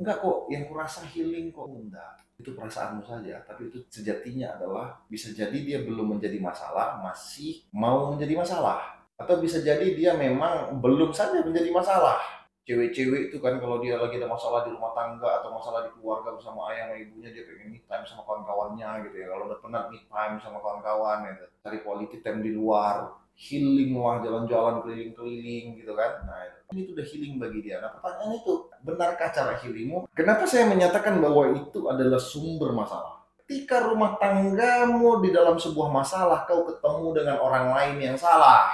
Enggak kok, yang kurasa healing kok, enggak. Itu perasaanmu saja, tapi itu sejatinya adalah bisa jadi dia belum menjadi masalah, masih mau menjadi masalah. Atau bisa jadi dia memang belum saja menjadi masalah. Cewek-cewek itu kan kalau dia lagi ada masalah di rumah tangga atau masalah di keluarga bersama ayah sama ibunya, dia pengen me time sama kawan-kawannya gitu ya. Kalau udah penat me time sama kawan-kawan gitu, cari quality time di luar, healing lah, jalan-jalan keliling-keliling gitu kan. Nah, itu udah healing bagi dia. Nah, pertanyaan itu, benarkah cara healingmu? Kenapa saya menyatakan bahwa itu adalah sumber masalah? Ketika rumah tanggamu di dalam sebuah masalah, kau ketemu dengan orang lain yang salah.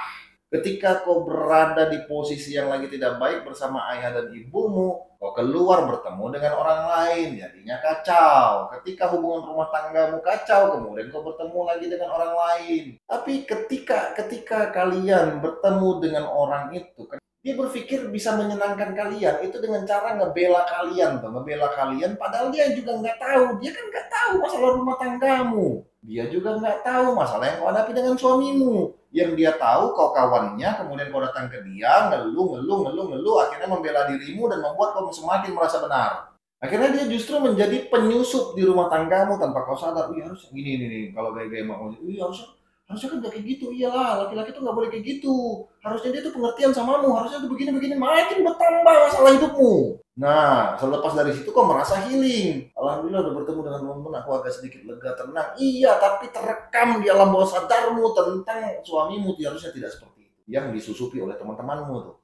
Ketika kau berada di posisi yang lagi tidak baik bersama ayah dan ibumu, kau keluar bertemu dengan orang lain, jadinya kacau. Ketika hubungan rumah tanggamu kacau, kemudian kau bertemu lagi dengan orang lain. Tapi ketika kalian bertemu dengan orang itu, dia berpikir bisa menyenangkan kalian itu dengan cara ngebela kalian tuh, ngebela kalian padahal dia juga nggak tahu, dia kan nggak tahu masalah rumah tanggamu, dia juga nggak tahu masalah yang kau hadapi dengan suamimu. Yang dia tahu kau kawannya, kemudian kau datang ke dia ngeluh ngeluh ngeluh ngeluh, akhirnya membela dirimu dan membuat kau semakin merasa benar. Akhirnya dia justru menjadi penyusup di rumah tanggamu tanpa kau sadar. Iya harus gini nih kalau gaya-gaya mau. Iya harusnya harusnya kan gak kayak gitu. Iyalah, laki-laki tuh nggak boleh kayak gitu. Harusnya dia tuh pengertian samamu. Harusnya tuh begini-begini. Makin bertambah masalah hidupmu. Nah, selepas dari situ kau merasa healing. Alhamdulillah udah bertemu dengan teman-teman, aku agak sedikit lega, tenang. Iya, tapi terekam di alam bawah sadarmu tentang suamimu harusnya tidak seperti itu. Yang disusupi oleh teman-temanmu tuh.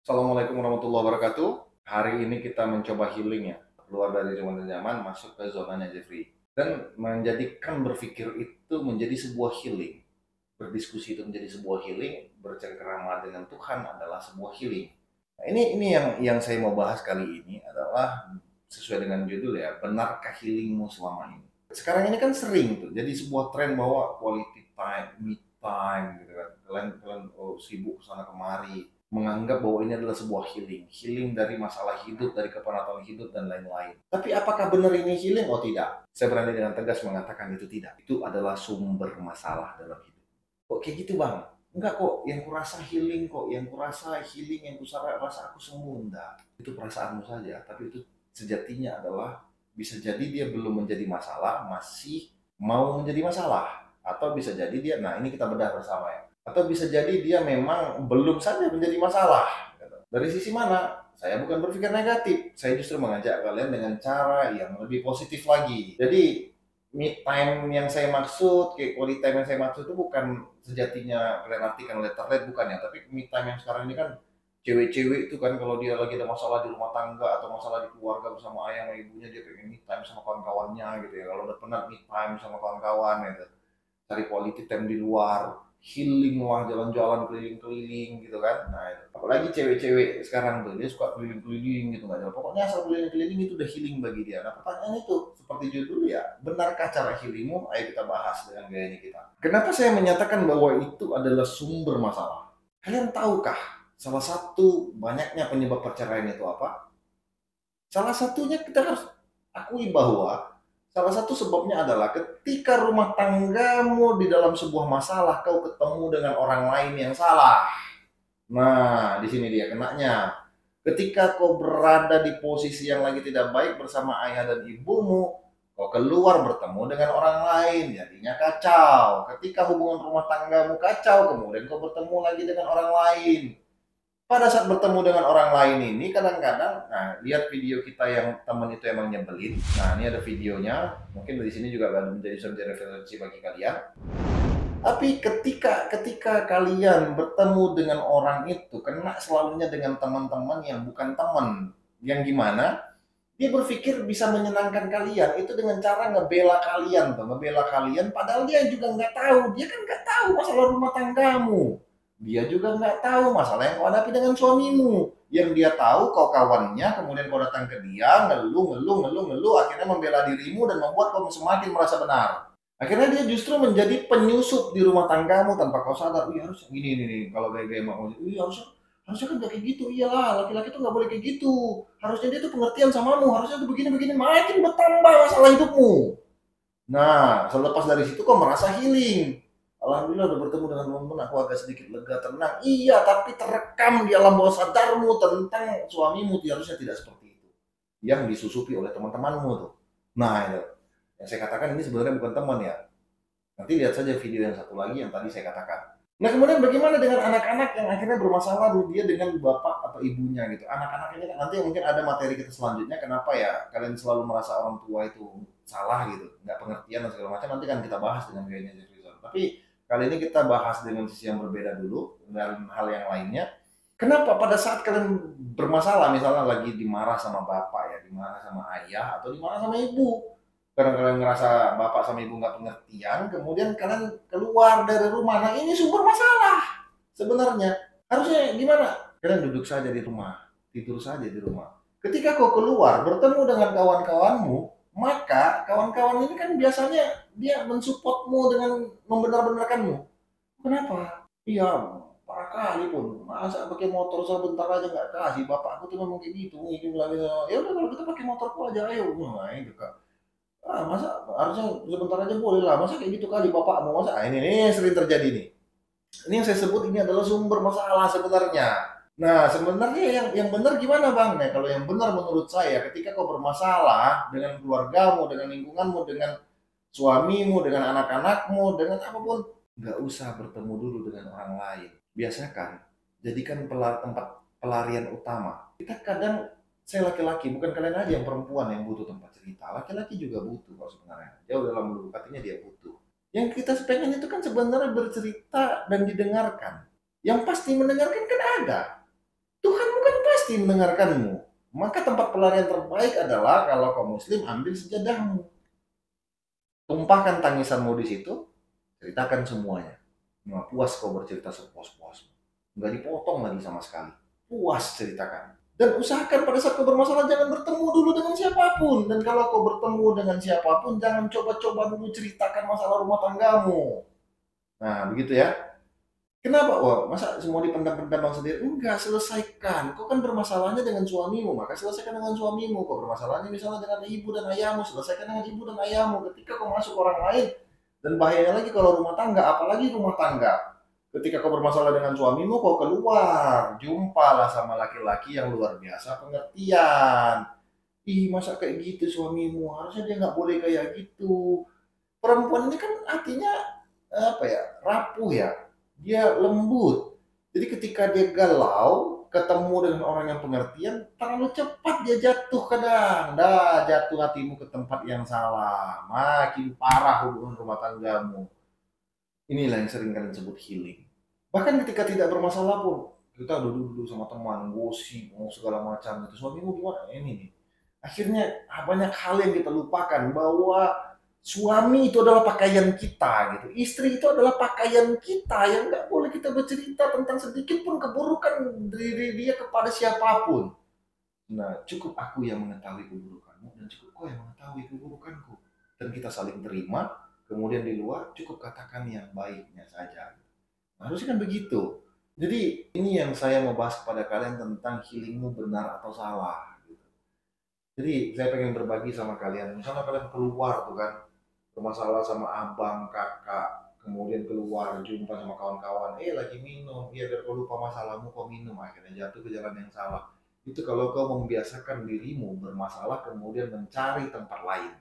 Assalamualaikum warahmatullahi wabarakatuh. Hari ini kita mencoba healing ya. Keluar dari zona nyaman, masuk ke zonanya Jeffrey. Dan menjadikan berpikir itu menjadi sebuah healing. Berdiskusi itu menjadi sebuah healing, bercengkerama dengan Tuhan adalah sebuah healing. Nah, ini yang saya mau bahas kali ini adalah sesuai dengan judul ya, benarkah healingmu selama ini? Sekarang ini kan sering tuh, jadi sebuah tren bahwa quality time, me time gitu kan. Kalian sibuk kesana kemari, menganggap bahwa ini adalah sebuah healing, healing dari masalah hidup, dari kepenatan hidup dan lain-lain. Tapi apakah benar ini healing? Oh tidak. Saya berani dengan tegas mengatakan itu tidak. Itu adalah sumber masalah dalam hidup. Kok kayak gitu bang? Enggak kok, yang kurasa healing kok, yang kurasa healing, yang kurasa aku sembuh, enggak. Itu perasaanmu saja, tapi itu sejatinya adalah bisa jadi dia belum menjadi masalah, masih mau menjadi masalah. Atau bisa jadi dia, nah ini kita bedah bersama ya. Atau bisa jadi dia memang belum saja menjadi masalah. Dari sisi mana? Saya bukan berpikir negatif, saya justru mengajak kalian dengan cara yang lebih positif lagi. Jadi me time yang saya maksud, kayak quality time yang saya maksud itu bukan sejatinya kalian artikan letter lead, bukan ya. Tapi me time yang sekarang ini kan cewek-cewek itu kan kalau dia lagi ada masalah di rumah tangga atau masalah di keluarga bersama ayah sama ibunya, dia pengen me time sama kawan-kawannya gitu ya. Kalau udah penat me time sama kawan-kawan gitu, cari quality time di luar, healing lah, jalan-jalan keliling-keliling gitu kan. Nah, apalagi cewek-cewek sekarang tuh, dia suka keliling-keliling gitu nggak jelas. Pokoknya asal keliling-keliling itu udah healing bagi dia. Nah, pertanyaan itu, seperti judul ya, benarkah cara healingmu? Ayo kita bahas dengan gayanya kita. Kenapa saya menyatakan bahwa itu adalah sumber masalah? Kalian tahukah salah satu banyaknya penyebab perceraian itu apa? Salah satunya kita harus akui bahwa salah satu sebabnya adalah ketika rumah tanggamu di dalam sebuah masalah, kau ketemu dengan orang lain yang salah. Nah, di sini dia kenanya. Ketika kau berada di posisi yang lagi tidak baik bersama ayah dan ibumu, kau keluar bertemu dengan orang lain, jadinya kacau. Ketika hubungan rumah tanggamu kacau, kemudian kau bertemu lagi dengan orang lain. Pada saat bertemu dengan orang lain ini kadang-kadang, nah lihat video kita yang teman itu emang nyebelin. Nah ini ada videonya, mungkin di sini juga akan menjadi referensi bagi kalian. Tapi ketika ketika kalian bertemu dengan orang itu, kena selalunya dengan teman-teman yang bukan teman, yang gimana? Dia berpikir bisa menyenangkan kalian itu dengan cara ngebela kalian tuh, ngebela kalian padahal dia juga nggak tahu, dia kan nggak tahu masalah rumah tanggamu, dia juga nggak tahu masalah yang kau hadapi dengan suamimu. Yang dia tahu kau kawannya, kemudian kau datang ke dia ngeluh ngeluh ngeluh ngeluh, akhirnya membela dirimu dan membuat kau semakin merasa benar. Akhirnya dia justru menjadi penyusup di rumah tanggamu tanpa kau sadar. Iya harus gini nih kalau gaya-gaya mau. Iya harusnya harusnya kan gak kayak gitu. Iyalah, laki-laki tuh nggak boleh kayak gitu. Harusnya dia tuh pengertian samamu. Harusnya tuh begini-begini. Makin bertambah masalah hidupmu. Nah, selepas dari situ kau merasa healing. Alhamdulillah udah bertemu dengan teman-teman, aku agak sedikit lega, tenang. Iya, tapi terekam di alam bawah sadarmu tentang suamimu harusnya tidak seperti itu. Yang disusupi oleh teman-temanmu tuh. Nah, itu. Yang saya katakan ini sebenarnya bukan teman ya. Nanti lihat saja video yang satu lagi yang tadi saya katakan. Nah, kemudian bagaimana dengan anak-anak yang akhirnya bermasalah dia dengan bapak atau ibunya gitu. Anak-anak ini kan nanti mungkin ada materi kita selanjutnya, kenapa ya kalian selalu merasa orang tua itu salah gitu, nggak pengertian dan segala macam, nanti kan kita bahas dengan gayanya Jeffrey Zone. Tapi kali ini kita bahas dengan sisi yang berbeda dulu dan hal yang lainnya. Kenapa pada saat kalian bermasalah, misalnya lagi dimarah sama bapak ya, dimarah sama ayah, atau dimarah sama ibu, karena kalian ngerasa bapak sama ibu nggak pengertian, kemudian kalian keluar dari rumah. Nah, ini sumber masalah sebenarnya. Harusnya gimana? Kalian duduk saja di rumah, tidur saja di rumah. Ketika kau keluar bertemu dengan kawan-kawanmu, maka kawan-kawan ini kan biasanya dia mensupportmu dengan membenar-benarkanmu. Kenapa? Iya, parah kali pun. Masa pakai motor sebentar aja nggak kasih? Bapakku tuh memang kayak gitu. Ini bilang, ya udah kalau kita pakai motorku aja, ayo. Nah, itu kak. Ah, masa harusnya sebentar aja boleh lah. Masa kayak gitu kali bapakmu? Masa ini yang sering terjadi nih. Ini yang saya sebut ini adalah sumber masalah sebenarnya. Nah, sebenarnya yang benar gimana bang? Nah, kalau yang benar menurut saya, ketika kau bermasalah dengan keluargamu, dengan lingkunganmu, dengan suamimu, dengan anak-anakmu, dengan apapun, nggak usah bertemu dulu dengan orang lain. Biasakan, jadikan tempat pelarian utama. Kita kadang, saya laki-laki, bukan kalian aja yang perempuan yang butuh tempat cerita. Laki-laki juga butuh kok sebenarnya. Jauh dalam lubuk hatinya dia butuh. Yang kita pengen itu kan sebenarnya bercerita dan didengarkan. Yang pasti mendengarkan kan ada. Tuhanmu kan pasti mendengarkanmu. Maka tempat pelarian terbaik adalah kalau kaum muslim ambil sejadahmu. Tumpahkan tangisanmu di situ, ceritakan semuanya. Nah, puas kau bercerita sepuas-puas. Nggak dipotong lagi sama sekali. Puas ceritakan. Dan usahakan pada saat kau bermasalah jangan bertemu dulu dengan siapapun. Dan kalau kau bertemu dengan siapapun, jangan coba-coba dulu ceritakan masalah rumah tanggamu. Nah, begitu ya. Kenapa? Wah, masa semua dipendam-pendam bang sendiri? Enggak, selesaikan. Kau kan bermasalahnya dengan suamimu, maka selesaikan dengan suamimu. Kau bermasalahnya misalnya dengan ibu dan ayahmu, selesaikan dengan ibu dan ayahmu. Ketika kau masuk orang lain, dan bahayanya lagi kalau rumah tangga, apalagi rumah tangga. Ketika kau bermasalah dengan suamimu, kau keluar, jumpalah sama laki-laki yang luar biasa pengertian. Ih, masa kayak gitu suamimu? Harusnya dia nggak boleh kayak gitu. Perempuan ini kan artinya apa ya, rapuh ya, dia lembut. Jadi ketika dia galau ketemu dengan orang yang pengertian, terlalu cepat dia jatuh, kadang dah jatuh hatimu ke tempat yang salah, makin parah hubungan rumah tanggamu. Inilah yang sering kalian sebut healing. Bahkan ketika tidak bermasalah pun, kita duduk-duduk sama teman, gosip, mau segala macam, itu suamimu gimana ini nih. Akhirnya banyak hal yang kita lupakan, bahwa suami itu adalah pakaian kita gitu, istri itu adalah pakaian kita yang nggak boleh kita bercerita tentang sedikit pun keburukan diri dia kepada siapapun. Nah, cukup aku yang mengetahui keburukanmu dan cukup kau yang mengetahui keburukanku, dan kita saling terima. Kemudian di luar cukup katakan yang baiknya saja. Harusnya kan begitu. Jadi ini yang saya mau bahas kepada kalian tentang healingmu benar atau salah. Jadi saya pengen berbagi sama kalian. Misalnya kalian keluar tuh kan, bermasalah sama abang, kakak, kemudian keluar jumpa sama kawan-kawan, lagi minum, iya biar kau lupa masalahmu kau minum, akhirnya jatuh ke jalan yang salah. Itu kalau kau membiasakan dirimu bermasalah kemudian mencari tempat lain.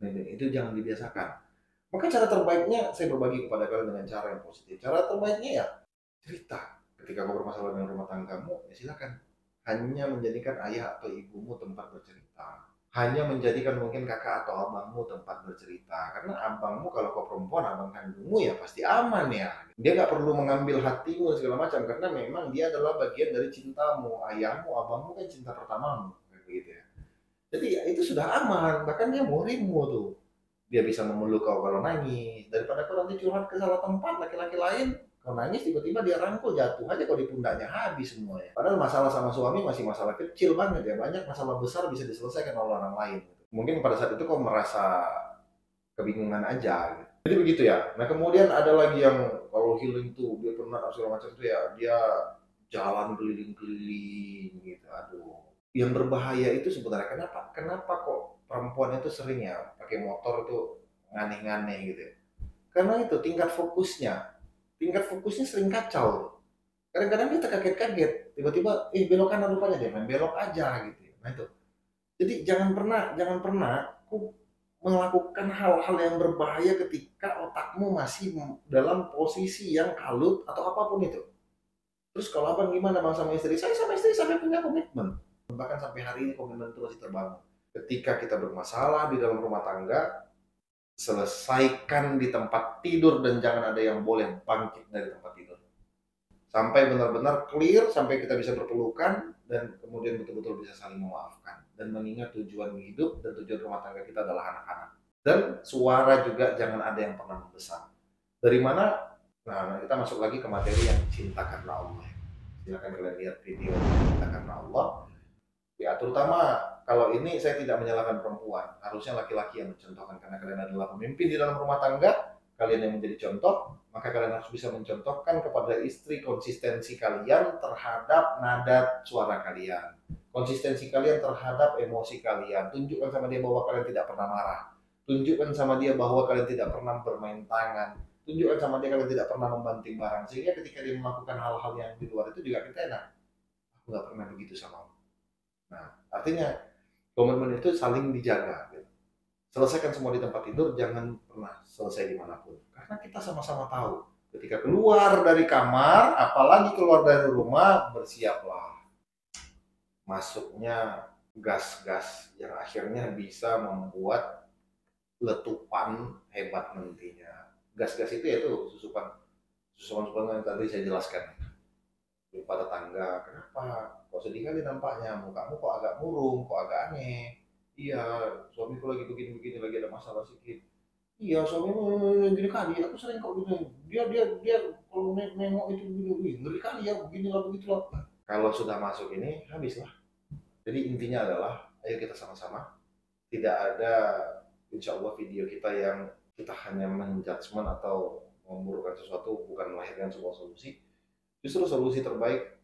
Nah, itu jangan dibiasakan. Maka cara terbaiknya saya berbagi kepada kalian dengan cara yang positif. Cara terbaiknya ya cerita. Ketika kau bermasalah dengan rumah tanggamu, ya silakan. Hanya menjadikan ayah atau ibumu tempat bercerita. Hanya menjadikan mungkin kakak atau abangmu tempat bercerita. Karena abangmu kalau kau perempuan, abang kandungmu ya pasti aman ya. Dia nggak perlu mengambil hatimu segala macam karena memang dia adalah bagian dari cintamu. Ayahmu, abangmu kan cinta pertamamu, kayak begitu ya. Jadi ya, itu sudah aman. Bahkan dia muridmu tuh. Dia bisa memeluk kau kalau nangis. Daripada kau nanti curhat ke salah tempat laki-laki lain, kau nangis tiba-tiba dia rangkul, jatuh aja kau di pundaknya, habis semuanya. Padahal masalah sama suami masih masalah kecil banget ya. Banyak masalah besar bisa diselesaikan oleh orang lain. Mungkin pada saat itu kau merasa kebingungan aja gitu. Jadi begitu ya. Nah, kemudian ada lagi yang kalau healing tuh dia pernah segala macam tuh ya, dia jalan keliling-keliling gitu. Aduh. Yang berbahaya itu sebenarnya kenapa? Kenapa kok perempuan itu sering ya pakai motor itu nganeh-nganeh gitu ya? Karena itu tingkat fokusnya sering kacau. Kadang-kadang kita kaget-kaget, tiba-tiba, belok kanan rupanya dia main belok aja gitu. Nah itu. Jadi jangan pernah aku melakukan hal-hal yang berbahaya ketika otakmu masih dalam posisi yang kalut atau apapun itu. Terus kalau abang gimana bang sama istri? Saya sama istri sampai punya komitmen. Bahkan sampai hari ini komitmen itu masih terbangun. Ketika kita bermasalah di dalam rumah tangga, selesaikan di tempat tidur dan jangan ada yang boleh bangkit dari tempat tidur. Sampai benar-benar clear, sampai kita bisa berpelukan dan kemudian betul-betul bisa saling memaafkan dan mengingat tujuan hidup dan tujuan rumah tangga kita adalah anak-anak. Dan suara juga jangan ada yang pernah membesar. Dari mana? Nah, kita masuk lagi ke materi yang cinta karena Allah. Silahkan kalian lihat video cinta karena Allah. Ya, terutama kalau ini saya tidak menyalahkan perempuan. Harusnya laki-laki yang mencontohkan karena kalian adalah pemimpin di dalam rumah tangga. Kalian yang menjadi contoh, maka kalian harus bisa mencontohkan kepada istri konsistensi kalian terhadap nada suara kalian. Konsistensi kalian terhadap emosi kalian. Tunjukkan sama dia bahwa kalian tidak pernah marah. Tunjukkan sama dia bahwa kalian tidak pernah bermain tangan. Tunjukkan sama dia kalian tidak pernah membanting barang. Sehingga ketika dia melakukan hal-hal yang di luar itu juga kita enak. Aku nggak pernah begitu sama kamu. Nah, artinya komitmen itu saling dijaga. Gitu. Selesaikan semua di tempat tidur, jangan pernah selesai dimanapun. Karena kita sama-sama tahu, ketika keluar dari kamar, apalagi keluar dari rumah, bersiaplah. Masuknya gas-gas yang akhirnya bisa membuat letupan hebat nantinya. Gas-gas itu yaitu susupan yang tadi saya jelaskan. Lupa tetangga, kenapa? Kok sedih kali nampaknya, mukamu kok agak murung, kok agak aneh. Iya, suamiku lagi begini-begini, lagi ada masalah sedikit. Iya, suamimu gini kali, aku sering kok gini. Dia kalau nengok itu begini, ngeri kali ya, beginilah begitulah. Kalau sudah masuk ini, habislah. Jadi intinya adalah, ayo kita sama-sama. Tidak ada, insya Allah video kita yang kita hanya menjudgment atau memburukkan sesuatu, bukan melahirkan sebuah solusi. Justru solusi terbaik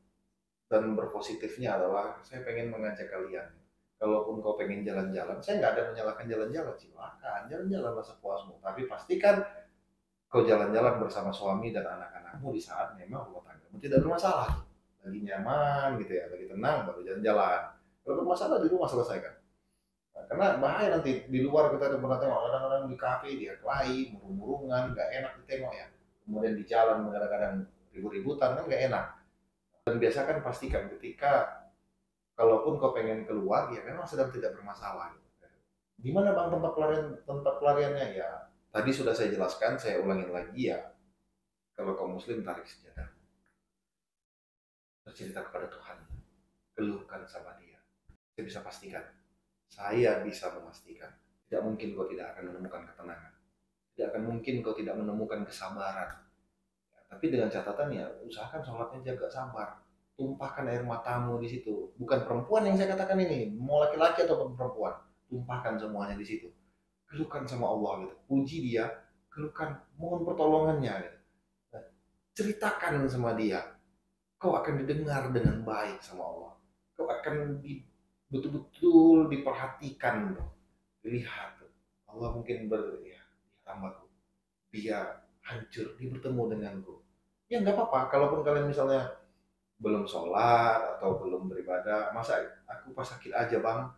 dan berpositifnya adalah saya pengen mengajak kalian. Kalaupun kau pengen jalan-jalan, saya nggak ada menyalahkan jalan-jalan, silakan jalan-jalanlah sepuasmu. Tapi pastikan kau jalan-jalan bersama suami dan anak-anakmu di saat memang rumah tanggamu tidak bermasalah, lagi nyaman gitu ya, lagi tenang baru jalan-jalan. Kalau bermasalah di rumah selesaikan. Nah, karena bahaya nanti di luar kita pernah tengok kadang-kadang di kafe dia kelahi, murung-murungan, nggak enak ditengok ya. Kemudian di jalan kadang-kadang ribut-ributan kan nggak enak. Dan biasakan pastikan ketika kalaupun kau pengen keluar ya memang sedang tidak bermasalah. Di mana bang tempat pelariannya ya? Tadi sudah saya jelaskan, saya ulangin lagi ya. Kalau kaum muslim tarik sejadah, bercerita kepada Tuhan, keluhkan sama dia. Saya bisa pastikan, saya bisa memastikan, tidak mungkin kau tidak akan menemukan ketenangan. Tidak akan mungkin kau tidak menemukan kesabaran. Tapi dengan catatan ya, usahakan sholatnya jaga sabar. Tumpahkan air matamu di situ. Bukan perempuan yang saya katakan ini, mau laki-laki ataupun perempuan. Tumpahkan semuanya di situ. Keluhkan sama Allah gitu. Puji dia, keluhkan, mohon pertolongannya gitu. Ceritakan sama dia. Kau akan didengar dengan baik sama Allah. Kau akan betul-betul diperhatikan. Lihat. Allah mungkin hambaku. Dia hancur, dia bertemu denganku. Ya nggak apa-apa, kalaupun kalian misalnya belum sholat atau belum beribadah, masa aku pas sakit aja bang,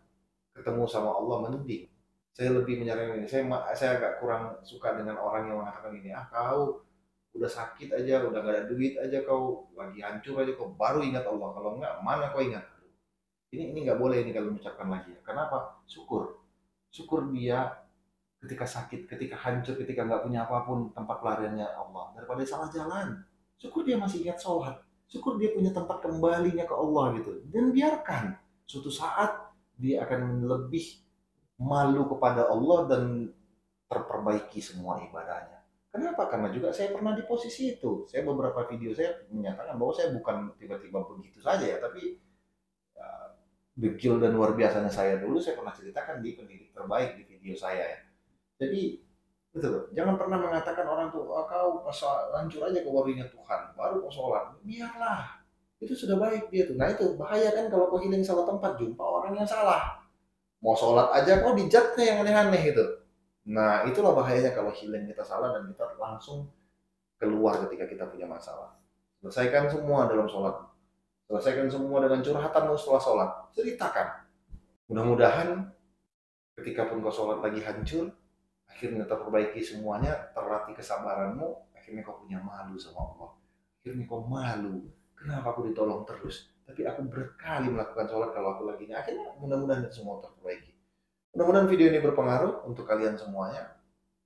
ketemu sama Allah mending. Saya lebih menyarankan ini, saya agak kurang suka dengan orang yang mengatakan ini, kau udah sakit aja, udah gak ada duit aja, kau lagi hancur aja, kau baru ingat Allah. Kalau enggak, mana kau ingat? Ini nggak boleh ini kalau mengucapkan lagi. Kenapa? Syukur dia ketika sakit, ketika hancur, ketika nggak punya apapun, tempat pelariannya Allah. Daripada salah jalan. Syukur dia masih ingat sholat. Syukur dia punya tempat kembalinya ke Allah gitu. Dan biarkan suatu saat dia akan lebih malu kepada Allah dan terperbaiki semua ibadahnya. Kenapa? Karena juga saya pernah di posisi itu. Saya beberapa video saya menyatakan bahwa saya bukan tiba-tiba begitu saja ya, tapi degil dan luar biasanya saya dulu saya pernah ceritakan di pendidik terbaik di video saya ya. Jadi betul, jangan pernah mengatakan orang tuh, kau pas hancur aja kau baru ingat Tuhan, baru kau sholat. Biarlah, itu sudah baik dia tuh. Nah itu bahaya kan kalau kau healing salah tempat, jumpa orang yang salah. Mau sholat aja kau dijat yang aneh-aneh itu. Nah, itulah bahayanya kalau healing kita salah dan kita langsung keluar ketika kita punya masalah. Selesaikan semua dalam sholat. Selesaikan semua dengan curhatanmu setelah sholat. Ceritakan. Mudah-mudahan ketika pun kau sholat lagi hancur, akhirnya terperbaiki semuanya, terlatih kesabaranmu, akhirnya kau punya malu sama Allah. Akhirnya kau malu. Kenapa aku ditolong terus? Tapi aku berkali melakukan sholat kalau aku lagi ini. Akhirnya mudah-mudahan itu semua terperbaiki. Mudah-mudahan video ini berpengaruh untuk kalian semuanya,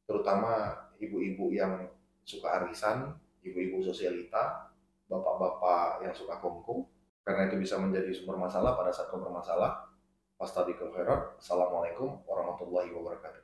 terutama ibu-ibu yang suka arisan, ibu-ibu sosialita, bapak-bapak yang suka kongko, karena itu bisa menjadi sumber masalah pada saat kau bermasalah. Fastabiqul khairat. Assalamualaikum warahmatullahi wabarakatuh.